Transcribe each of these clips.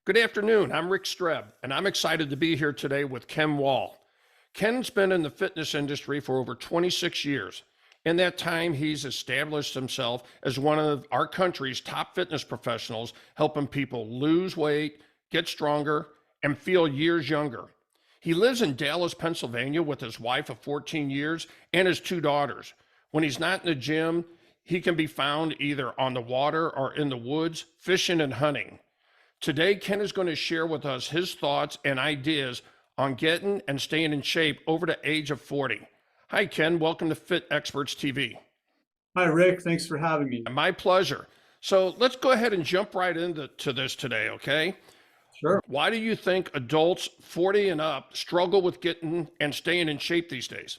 Good afternoon. I'm Rick Streb, and I'm excited to be here today with Ken Wall. Ken's been in the fitness industry for over 26 years. In that time, he's established himself as one of our country's top fitness professionals, helping people lose weight, get stronger, and feel years younger. He lives in Dallas, Pennsylvania with his wife of 14 years and his two daughters. When he's not in the gym, he can be found either on the water or in the woods, fishing and hunting. Today, Ken is going to share with us his thoughts and ideas on getting and staying in shape over the age of 40. Hi, Ken. Welcome to Fit Experts TV. Hi, Rick. Thanks for having me. My pleasure. So let's go ahead and jump right into this today, okay? Sure. Why do you think adults 40 and up struggle with getting and staying in shape these days?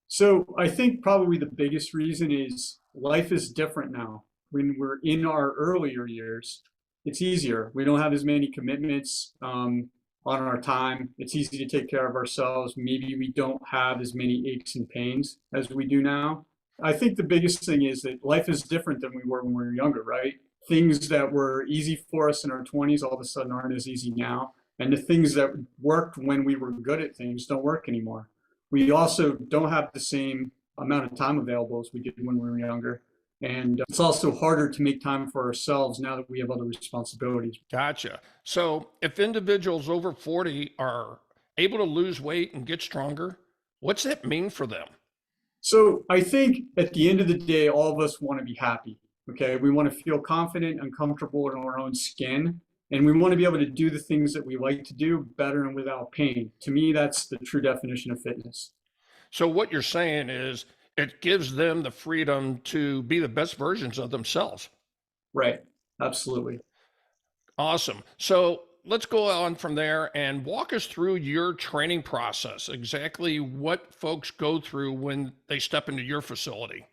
So I think probably the biggest reason is life is different now. When we're in our earlier years, it's easier. We don't have as many commitments on our time. It's easy to take care of ourselves. Maybe we don't have as many aches and pains as we do now. I think the biggest thing is that life is different than we were when we were younger, right? Things that were easy for us in our 20s all of a sudden aren't as easy now. And the things that worked when we were good at things don't work anymore. We also don't have the same amount of time available as we did when we were younger. And it's also harder to make time for ourselves now that we have other responsibilities. Gotcha. So if individuals over 40 are able to lose weight and get stronger, what's that mean for them? So I think at the end of the day, all of us want to be happy. Okay. We want to feel confident and comfortable in our own skin. And we want to be able to do the things that we like to do better and without pain. To me, that's the true definition of fitness. So what you're saying is it gives them the freedom to be the best versions of themselves. Right. Absolutely. Awesome. So let's go on from there and walk us through your training process, exactly what folks go through when they step into your facility.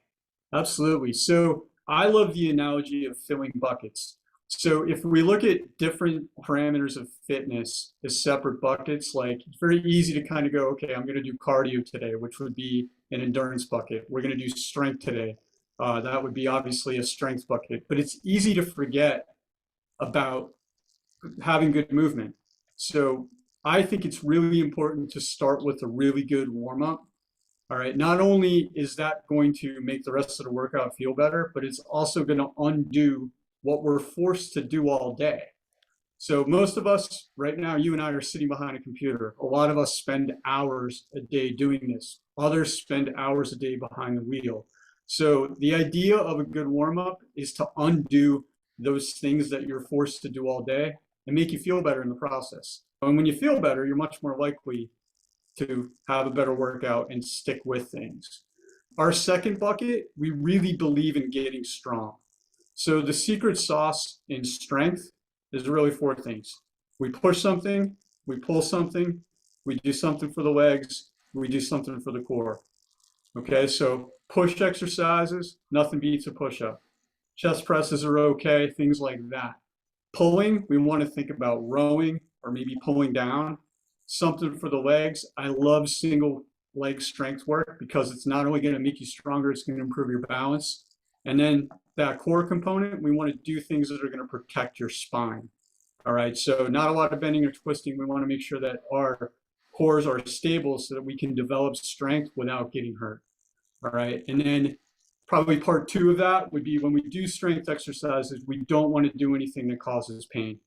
Absolutely. So I love the analogy of filling buckets. So if we look at different parameters of fitness as separate buckets, like it's very easy to kind of go, okay, I'm going to do cardio today, which would be an endurance bucket. We're going to do strength today. That would be obviously a strength bucket, but it's easy to forget about having good movement. So I think it's really important to start with a really good warm up. All right. Not only is that going to make the rest of the workout feel better, but it's also going to undo what we're forced to do all day. So most of us right now, you and I are sitting behind a computer. A lot of us spend hours a day doing this. Others spend hours a day behind the wheel. So the idea of a good warm up is to undo those things that you're forced to do all day and make you feel better in the process. And when you feel better, you're much more likely to have a better workout and stick with things. Our second bucket, we really believe in getting strong. So the secret sauce in strength is really four things. We push something, we pull something, we do something for the legs, we do something for the core. Okay, so push exercises, nothing beats a push-up. Chest presses are okay, things like that. Pulling, we want to think about rowing or maybe pulling down. Something for the legs. I love single leg strength work because it's not only going to make you stronger, it's going to improve your balance. And then that core component, we want to do things that are going to protect your spine. All right. So not a lot of bending or twisting. We want to make sure that our cores are stable so that we can develop strength without getting hurt. All right. And then probably part two of that would be when we do strength exercises, we don't want to do anything that causes pain.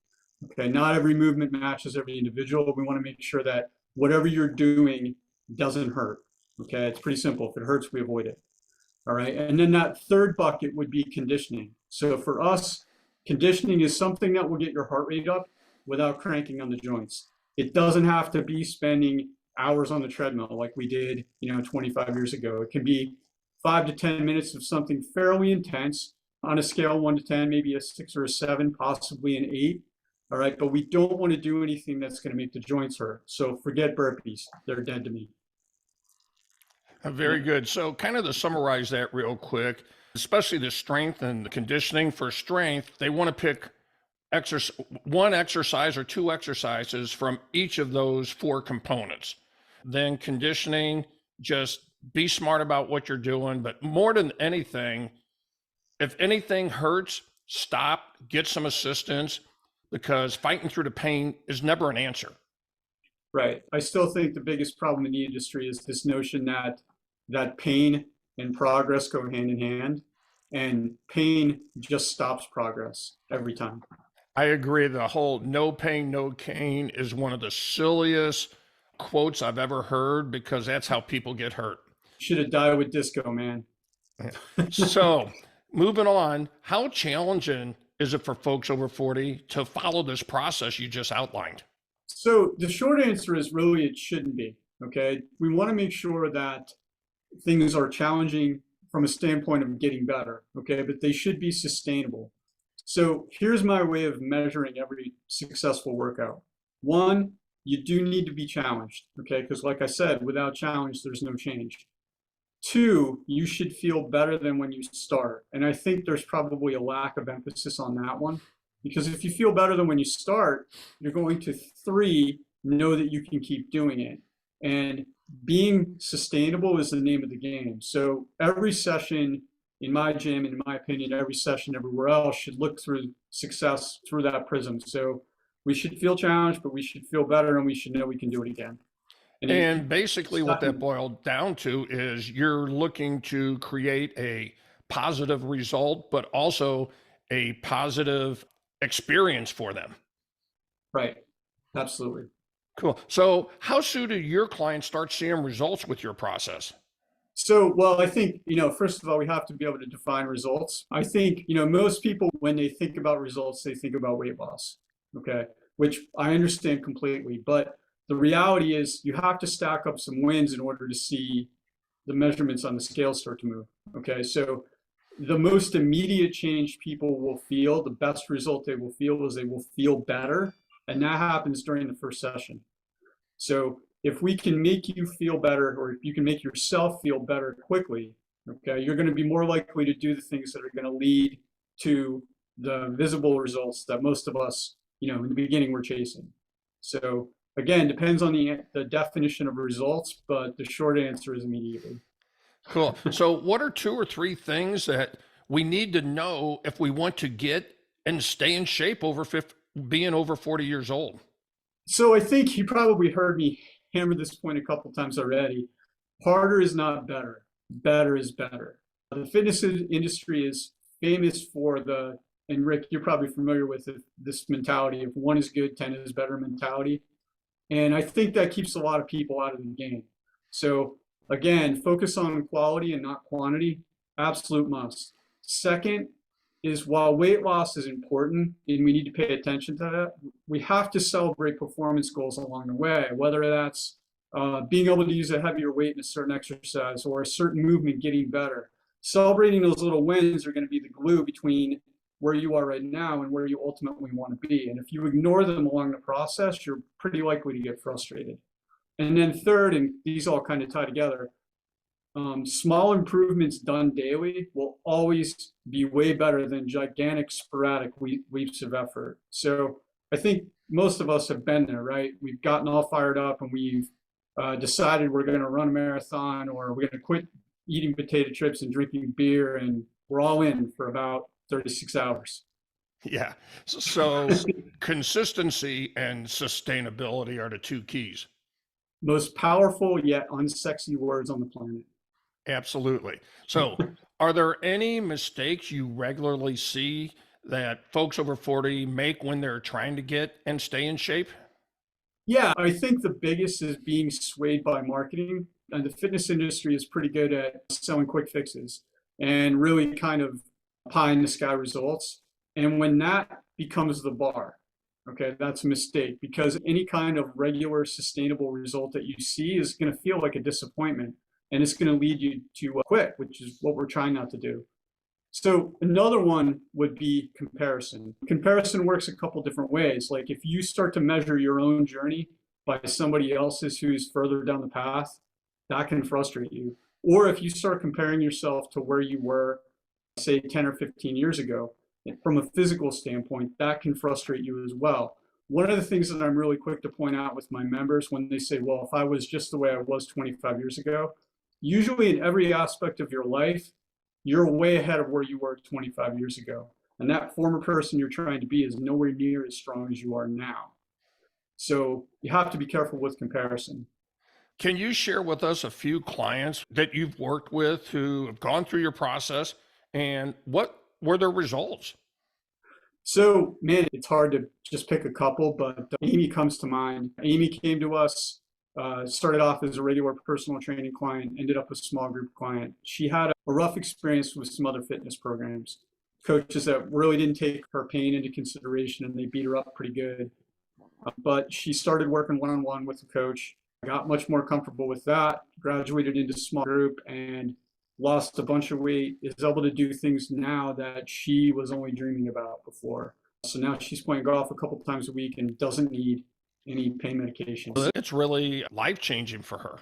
Okay. Not every movement matches every individual. We want to make sure that whatever you're doing doesn't hurt. Okay. It's pretty simple. If it hurts, we avoid it. All right. And then that third bucket would be conditioning. So for us, conditioning is something that will get your heart rate up without cranking on the joints. It doesn't have to be spending hours on the treadmill like we did, 25 years ago. It can be 5 to 10 minutes of something fairly intense on a scale of 1 to 10, maybe a 6 or a 7, possibly an 8. All right. But we don't want to do anything that's going to make the joints hurt. So forget burpees. They're dead to me. Very good. So, kind of to summarize that real quick, especially the strength and the conditioning for strength, they want to pick one exercise or two exercises from each of those four components. Then conditioning, just be smart about what you're doing. But more than anything, if anything hurts, stop, get some assistance. because fighting through the pain is never an answer. Right. I still think the biggest problem in the industry is this notion that pain and progress go hand in hand, and pain just stops progress every time. I agree. The whole no pain, no gain is one of the silliest quotes I've ever heard because that's how people get hurt. Should have died with disco, man. So, moving on, how challenging is it for folks over 40 to follow this process you just outlined? So the short answer is really it shouldn't be. Okay. We want to make sure that things are challenging from a standpoint of getting better. Okay. But they should be sustainable. So here's my way of measuring every successful workout. One, you do need to be challenged. Okay. Because like I said, without challenge, there's no change. Two, you should feel better than when you start. And I think there's probably a lack of emphasis on that one. Because if you feel better than when you start, you're going to, three, know that you can keep doing it. And being sustainable is the name of the game. So every session in my gym, in my opinion, every session everywhere else should look through success through that prism. So we should feel challenged, but we should feel better and we should know we can do it again. And basically, what that boiled down to is you're looking to create a positive result, but also a positive experience for them. Right. Absolutely. Cool. So, how soon do your clients start seeing results with your process? So, well, I think, first of all, we have to be able to define results. I think, most people, when they think about results, they think about weight loss. Okay. Which I understand completely. But the reality is you have to stack up some wins in order to see the measurements on the scale start to move. Okay. So, the most immediate change people will feel, the best result they will feel is they will feel better. And that happens during the first session. So if we can make you feel better, or if you can make yourself feel better quickly, okay, you're going to be more likely to do the things that are going to lead to the visible results that most of us, in the beginning we're chasing. So again, depends on the definition of results, but the short answer is immediately. Cool. So, what are 2 or 3 things that we need to know if we want to get and stay in shape over 50, being over 40 years old? So, I think you probably heard me hammer this point a couple times already. Harder is not better. Better is better. The fitness industry is famous for and Rick, you're probably familiar with this mentality of 1 is good, 10 is better mentality. And I think that keeps a lot of people out of the game. So, again, focus on quality and not quantity. Absolute must. Second is, while weight loss is important and we need to pay attention to that, we have to celebrate performance goals along the way, whether that's being able to use a heavier weight in a certain exercise or a certain movement getting better. Celebrating those little wins are going to be the glue between where you are right now and where you ultimately want to be. And if you ignore them along the process, you're pretty likely to get frustrated. And then third, and these all kind of tie together, small improvements done daily will always be way better than gigantic sporadic leaps of effort. So I think most of us have been there, right? We've gotten all fired up and we've decided we're going to run a marathon, or we're going to quit eating potato chips and drinking beer, and we're all in for about 36 hours. Yeah. So, consistency and sustainability are the 2 keys. Most powerful yet unsexy words on the planet. Absolutely. So, are there any mistakes you regularly see that folks over 40 make when they're trying to get and stay in shape? Yeah, I think the biggest is being swayed by marketing. And the fitness industry is pretty good at selling quick fixes and really kind of pie in the sky results. And when that becomes the bar, okay, that's a mistake, because any kind of regular sustainable result that you see is going to feel like a disappointment, and it's going to lead you to quit, which is what we're trying not to do. So another one would be comparison. Comparison works a couple different ways. Like if you start to measure your own journey by somebody else's who's further down the path, that can frustrate you. Or if you start comparing yourself to where you were, say 10 or 15 years ago, from a physical standpoint, that can frustrate you as well. One of the things that I'm really quick to point out with my members when they say, well, if I was just the way I was 25 years ago, usually in every aspect of your life, you're way ahead of where you were 25 years ago. And that former person you're trying to be is nowhere near as strong as you are now. So you have to be careful with comparison. Can you share with us a few clients that you've worked with who have gone through your process and what were their results? So, man, it's hard to just pick a couple, but Amy comes to mind. Amy came to us, started off as a regular personal training client, ended up a small group client. She had a rough experience with some other fitness programs, coaches that really didn't take her pain into consideration and they beat her up pretty good. But she started working one on one with the coach, got much more comfortable with that, graduated into small group, and lost a bunch of weight, is able to do things now that she was only dreaming about before. So now she's playing golf a couple times a week and doesn't need any pain medications. It's really life changing for her.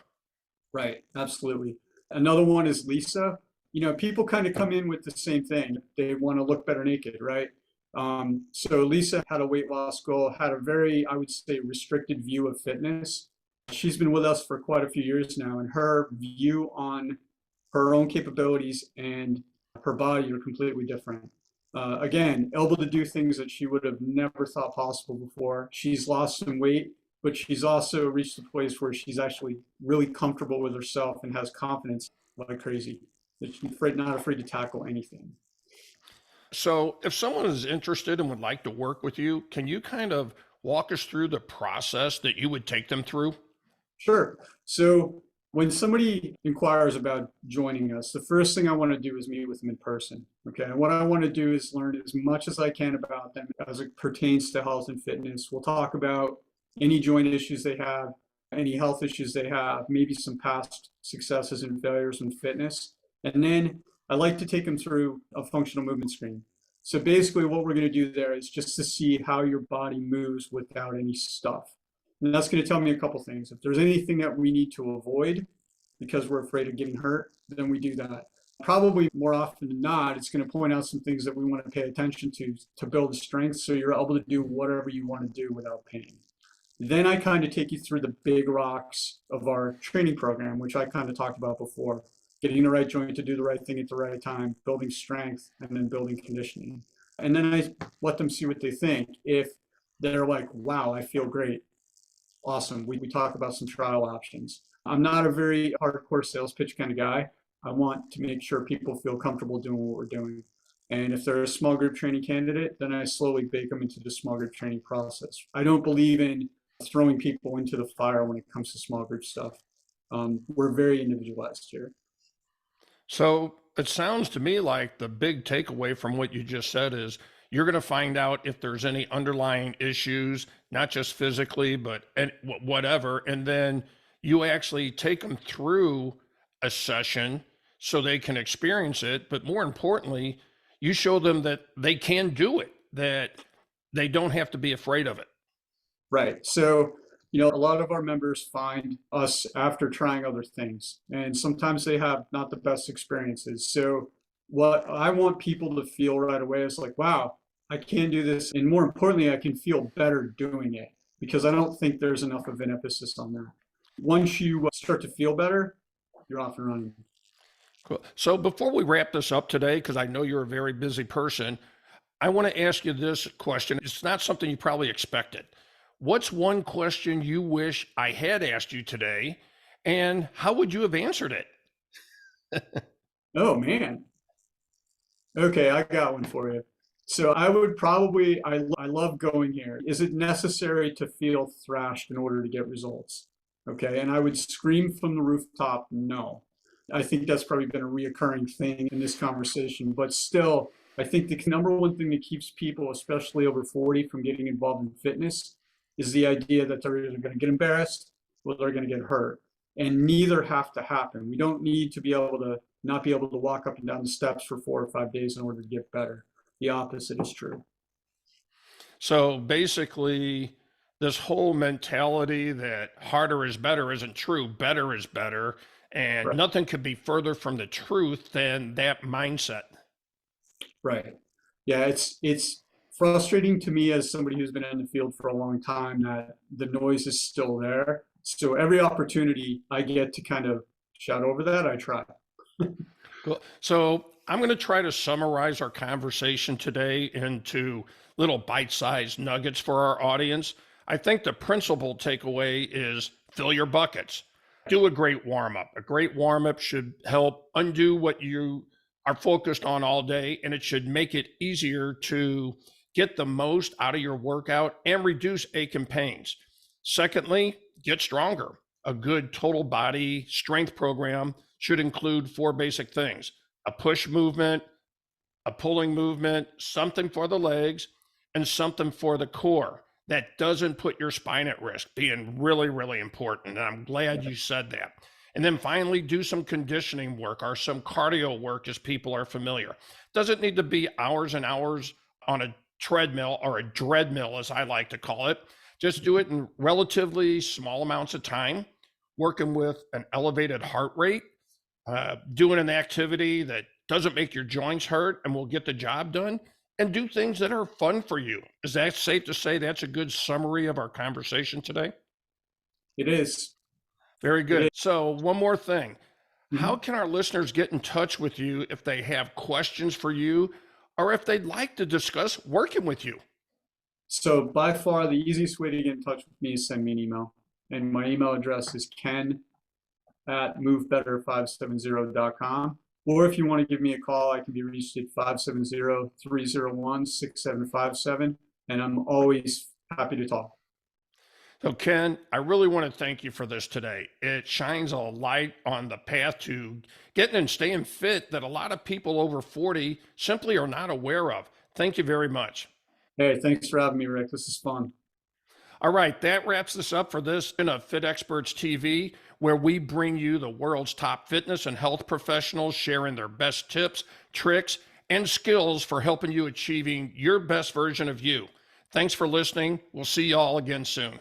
Right, absolutely. Another one is Lisa. People kind of come in with the same thing. They want to look better naked, right? So Lisa had a weight loss goal, had a very, I would say, restricted view of fitness. She's been with us for quite a few years now, and her view on her own capabilities and her body are completely different. Again, able to do things that she would have never thought possible before. She's lost some weight, but she's also reached a place where she's actually really comfortable with herself and has confidence like crazy. She's not afraid to tackle anything. So, if someone is interested and would like to work with you, can you kind of walk us through the process that you would take them through? Sure. So when somebody inquires about joining us, the first thing I want to do is meet with them in person. Okay. And what I want to do is learn as much as I can about them as it pertains to health and fitness. We'll talk about any joint issues they have, any health issues they have, maybe some past successes and failures in fitness. And then I like to take them through a functional movement screen. So basically what we're going to do there is just to see how your body moves without any stuff. And that's going to tell me a couple things. If there's anything that we need to avoid because we're afraid of getting hurt, then we do that. Probably more often than not, it's going to point out some things that we want to pay attention to build strength so you're able to do whatever you want to do without pain. Then I kind of take you through the big rocks of our training program, which I kind of talked about before. Getting the right joint to do the right thing at the right time, building strength, and then building conditioning. And then I let them see what they think. If they're like, wow, I feel great, awesome. We talk about some trial options. I'm not a very hardcore sales pitch kind of guy. I want to make sure people feel comfortable doing what we're doing. And if they're a small group training candidate, then I slowly bake them into the small group training process. I don't believe in throwing people into the fire when it comes to small group stuff. We're very individualized here. So, it sounds to me like the big takeaway from what you just said is you're going to find out if there's any underlying issues, not just physically, but whatever. And then you actually take them through a session so they can experience it. But more importantly, you show them that they can do it, that they don't have to be afraid of it. Right. So, a lot of our members find us after trying other things, and sometimes they have not the best experiences. So, what I want people to feel right away is like, wow, I can do this. And more importantly, I can feel better doing it because I don't think there's enough of an emphasis on that. Once you start to feel better, you're off and running. Cool. So before we wrap this up today, because I know you're a very busy person, I want to ask you this question. It's not something you probably expected. What's one question you wish I had asked you today, and how would you have answered it? Oh, man. Okay, I got one for you. So I would probably, I love going here. Is it necessary to feel thrashed in order to get results? Okay, and I would scream from the rooftop, no. I think that's probably been a reoccurring thing in this conversation, but still, I think the number one thing that keeps people, especially over 40, from getting involved in fitness is the idea that they're either going to get embarrassed or they're going to get hurt. And neither have to happen. We don't need to be able to not be able to walk up and down the steps for 4 or 5 days in order to get better. The opposite is true. So basically, this whole mentality that harder is better isn't true. Better is better. And Right. nothing could be further from the truth than that mindset. Right. Yeah, it's frustrating to me as somebody who's been in the field for a long time that the noise is still there. So every opportunity I get to kind of shout over that, I try. Cool. So I'm going to try to summarize our conversation today into little bite-sized nuggets for our audience. I think the principal takeaway is fill your buckets. Do a great warm-up. A great warm-up should help undo what you are focused on all day, and it should make it easier to get the most out of your workout and reduce ache and pains. Secondly, get stronger. A good total body strength program should include four basic things: a push movement, a pulling movement, something for the legs, and something for the core that doesn't put your spine at risk, being really, really important. And I'm glad you said that. And then finally, do some conditioning work or some cardio work, as people are familiar. Doesn't need to be hours and hours on a treadmill, or a dreadmill, as I like to call it. Just do it in relatively small amounts of time, working with an elevated heart rate, doing an activity that doesn't make your joints hurt and will get the job done, and do things that are fun for you. Is that safe to say that's a good summary of our conversation today? It is. Very It good. is. So one more thing. How Mhm. can our listeners get in touch with you if they have questions for you, or if they'd like to discuss working with you? So by far the easiest way to get in touch with me is send me an email. And my email address is ken@movebetter570.com. Or if you want to give me a call, I can be reached at 570-301-6757. And I'm always happy to talk. So, Ken, I really want to thank you for this today. It shines a light on the path to getting and staying fit that a lot of people over 40 simply are not aware of. Thank you very much. Hey, thanks for having me, Rick. This is fun. All right, that wraps this up for this in a Fit Experts TV, where we bring you the world's top fitness and health professionals sharing their best tips, tricks, and skills for helping you achieving your best version of you. Thanks for listening. We'll see you all again soon.